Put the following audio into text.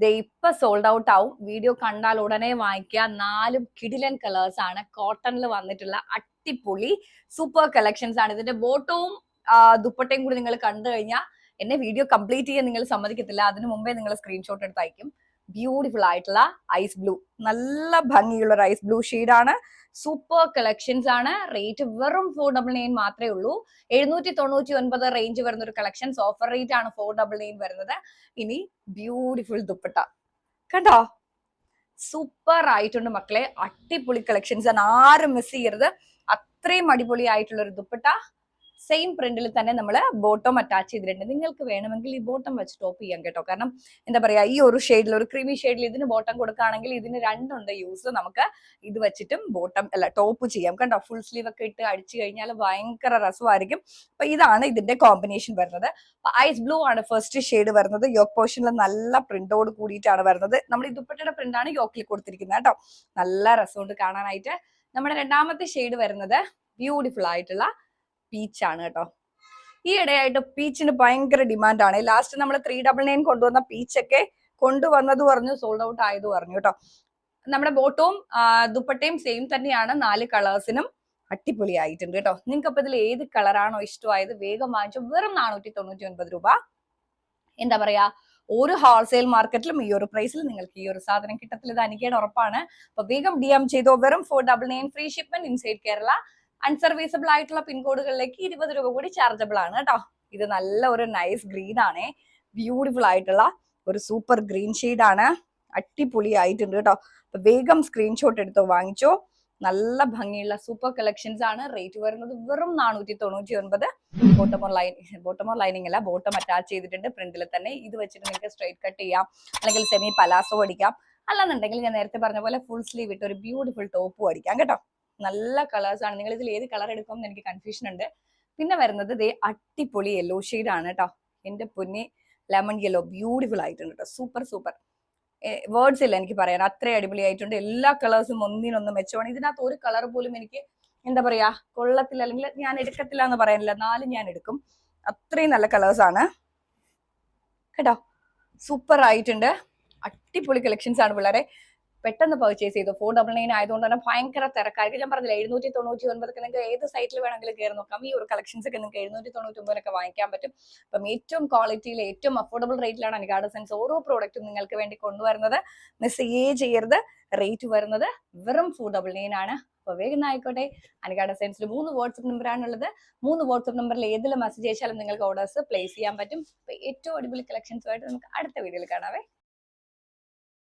ദേ ഇപ്പൊ sold out ആവും. Video കണ്ടാൽ ഉടനെ വാങ്ങിക്കുക. 4 കിടിലൻ കളേഴ്സ് ആണ് കോട്ടണിൽ വന്നിട്ടുള്ള അടിപൊളി സൂപ്പർ കളക്ഷൻസ് ആണ്. ഇതിന്റെ ബോട്ടവും ദുപ്പട്ടയും കൂടി നിങ്ങൾ കണ്ടു കഴിഞ്ഞാൽ എന്നെ വീഡിയോ കംപ്ലീറ്റ് ചെയ്യാൻ നിങ്ങൾ സമ്മതിക്കത്തില്ല. അതിനു മുമ്പേ നിങ്ങൾ സ്ക്രീൻഷോട്ട് എടുത്ത് അയക്കും. ബ്യൂട്ടിഫുൾ ആയിട്ടുള്ള ഐസ് ബ്ലൂ, നല്ല ഭംഗിയുള്ള ഒരു ഐസ് ബ്ലൂ ഷെയ്ഡാണ്. സൂപ്പർ കളക്ഷൻസ് ആണ്. റേറ്റ് വെറും 499 മാത്രമേ ഉള്ളൂ. 799 റേഞ്ച് വരുന്ന ഒരു കളക്ഷൻസ്. ഓഫർ റേറ്റ് ആണ് 499 വരുന്നത്. ഇനി ബ്യൂട്ടിഫുൾ ദുപ്പട്ട കണ്ടോ, സൂപ്പർ ആയിട്ടുണ്ട് മക്കളെ. അടിപൊളി കളക്ഷൻസ് ആണ്, ആരും മിസ് ചെയ്യരുത്. അത്രയും അടിപൊളി ആയിട്ടുള്ള ഒരു ദുപ്പട്ട. സെയിം പ്രിന്റിൽ തന്നെ നമ്മൾ ബോട്ടം അറ്റാച്ച് ചെയ്തിട്ടുണ്ട്. നിങ്ങൾക്ക് വേണമെങ്കിൽ ഈ ബോട്ടം വെച്ച് ടോപ്പ് ചെയ്യാം കേട്ടോ. കാരണം എന്താ പറയാ, ഈ ഒരു ഷെയ്ഡിൽ, ഒരു ക്രീമി ഷെയ്ഡിൽ ഇതിന് ബോട്ടം കൊടുക്കുകയാണെങ്കിൽ ഇതിന് രണ്ടുണ്ട് യൂസ്. നമുക്ക് ഇത് വെച്ചിട്ടും ബോട്ടം അല്ല ടോപ്പ് ചെയ്യാം. കണ്ടോ, ഫുൾ സ്ലീവ് ഒക്കെ ഇട്ട് അടിച്ചു കഴിഞ്ഞാൽ ഭയങ്കര രസമായിരിക്കും. അപ്പൊ ഇതാണ് ഇതിന്റെ കോമ്പിനേഷൻ വരുന്നത്. ഐസ് ബ്ലൂ ആണ് ഫസ്റ്റ് ഷെയ്ഡ് വരുന്നത്. യോക്ക് പോർഷനിൽ നല്ല പ്രിന്റോട് കൂടിയിട്ടാണ് വരുന്നത്. നമ്മൾ ഈ ദുപ്പട്ടയുടെ പ്രിന്റാണ് യോക്കിൽ കൊടുത്തിരിക്കുന്നത് കേട്ടോ. നല്ല രസമുണ്ട് കാണാനായിട്ട്. നമ്മുടെ രണ്ടാമത്തെ ഷെയ്ഡ് വരുന്നത് ബ്യൂട്ടിഫുൾ ആയിട്ടുള്ള പീച്ചാണ് കേട്ടോ. ഈ ഇടയായിട്ട് പീച്ചിന് ഭയങ്കര ഡിമാൻഡാണ്. ലാസ്റ്റ് നമ്മൾ 399 കൊണ്ടുവന്ന പീച്ചൊക്കെ കൊണ്ടുവന്നത് പറഞ്ഞു സോൾഡ് ഔട്ട് ആയത് പറഞ്ഞു കേട്ടോ. നമ്മുടെ ബോട്ടവും ദുപ്പട്ടയും സെയിം തന്നെയാണ്. 4 കളേഴ്സിനും അടിപൊളിയായിട്ടുണ്ട് കേട്ടോ. നിങ്ങൾക്ക് അപ്പൊ ഇതിൽ ഏത് കളറാണോ ഇഷ്ടമായത് വേഗം വാങ്ങിച്ചു. വെറും 499 രൂപ. എന്താ പറയാ, ഒരു ഹോൾസെയിൽ മാർക്കറ്റിലും ഈ ഒരു പ്രൈസിൽ നിങ്ങൾക്ക് ഈ ഒരു സാധനം കിട്ടത്തില്ല. ഇത് അനിക്കയുടെ ഉറപ്പാണ്. അപ്പൊ വേഗം DM ചെയ്തോ. വെറും 499 ഫ്രീ ഷിപ്മെന്റ് ഇൻസൈഡ് കേരള. അൺസർവീസബിൾ ആയിട്ടുള്ള പിൻകോഡുകളിലേക്ക് 20 രൂപ കൂടി ചാർജബിൾ ആണ് കേട്ടോ. ഇത് നല്ല ഒരു നൈസ് ഗ്രീൻ ആണ്. ബ്യൂട്ടിഫുൾ ആയിട്ടുള്ള ഒരു സൂപ്പർ ഗ്രീൻ ഷെയ്ഡാണ്. അടിപൊളി ആയിട്ടുണ്ട് കേട്ടോ. അപ്പൊ വേഗം സ്ക്രീൻഷോട്ട് എടുത്തോ, വാങ്ങിച്ചോ. നല്ല ഭംഗിയുള്ള സൂപ്പർ കളക്ഷൻസ് ആണ്. റേറ്റ് വരുന്നത് വെറും 499. ബോട്ടമോർ ലൈനിങ് അല്ല, ബോട്ടം അറ്റാച്ച് ചെയ്തിട്ടുണ്ട് പ്രിന്റിൽ തന്നെ. ഇത് വെച്ചിട്ട് നിങ്ങൾക്ക് സ്ട്രൈറ്റ് കട്ട് ചെയ്യാം, അല്ലെങ്കിൽ സെമി പലാസോ അടിക്കാം. അല്ലാന്നുണ്ടെങ്കിൽ ഞാൻ നേരത്തെ പറഞ്ഞ പോലെ ഫുൾ സ്ലീവ് ഇട്ട് ഒരു ബ്യൂട്ടിഫുൾ ടോപ്പും അടിക്കാം കേട്ടോ. നല്ല കളേഴ്സ് ആണ്. നിങ്ങൾ ഇതിൽ ഏത് കളർ എടുക്കും എന്ന് എനിക്ക് കൺഫ്യൂഷൻ ഉണ്ട്. പിന്നെ വരുന്നത് ദേ അടിപൊളി യെല്ലോ ഷെയ്ഡ് ആണ് കേട്ടോ. എന്റെ പൊന്നി, ലെമൺ യെല്ലോ ബ്യൂട്ടിഫുൾ ആയിട്ടുണ്ട് കേട്ടോ. സൂപ്പർ സൂപ്പർ, വേർഡ്സ് ഇല്ല എനിക്ക് പറയാൻ. അത്രയും അടിപൊളിയായിട്ടുണ്ട്. എല്ലാ കളേഴ്സും ഒന്നിനൊന്ന് മെച്ചമാണ്. ഇതിനകത്ത് ഒരു കളർ പോലും എനിക്ക് എന്താ പറയാ കൊള്ളത്തില്ല, അല്ലെങ്കിൽ ഞാൻ എടുക്കത്തില്ല എന്ന് പറയാനില്ല. 4 ഞാൻ എടുക്കും. അത്രയും നല്ല കളേഴ്സ് ആണ് കേട്ടോ. സൂപ്പർ ആയിട്ടുണ്ട്. അടിപൊളി കളക്ഷൻസ് ആണ് പിള്ളേരെ. പെട്ടെന്ന് പർച്ചേസ് ചെയ്തു. 499 ആയതുകൊണ്ട് തന്നെ ഭയങ്കര തിരക്കായിരിക്കും. ഞാൻ പറഞ്ഞില്ല 799 നിങ്ങൾക്ക് ഏത് സൈറ്റിൽ വേണമെങ്കിലും കയറി നോക്കാം. ഈ ഒരു കളക്ഷൻസ് ഒക്കെ നിങ്ങൾക്ക് 799 വാങ്ങിക്കാൻ പറ്റും. അപ്പം ഏറ്റവും ക്വാളിറ്റിയിൽ ഏറ്റവും അഫോർഡബിൾ റേറ്റിലാണ് അനിക ഡിസൈൻസ് ഓരോ പ്രോഡക്റ്റും നിങ്ങൾക്ക് വേണ്ടി കൊണ്ടുവരുന്നത്. മിസ് ചെയ്യരുത്. റേറ്റ് വരുന്നത് വെറും 499 ആണ്. അപ്പൊ വേഗം ആയിക്കോട്ടെ. അനിക ഡിസൈൻസിൽ 3 വാട്സ്ആപ്പ് നമ്പറാണുള്ളത്. 3 വാട്സ്ആപ്പ് നമ്പറിൽ ഏതിലും മെസ്സേജ് അയച്ചാലും നിങ്ങൾക്ക് ഓർഡേഴ്സ് പ്ലേസ് ചെയ്യാൻ പറ്റും. അപ്പൊ ഏറ്റവും അടിപൊളി കളക്ഷൻസുമായിട്ട് നമുക്ക് അടുത്ത വീഡിയോയിൽ കാണാവേ.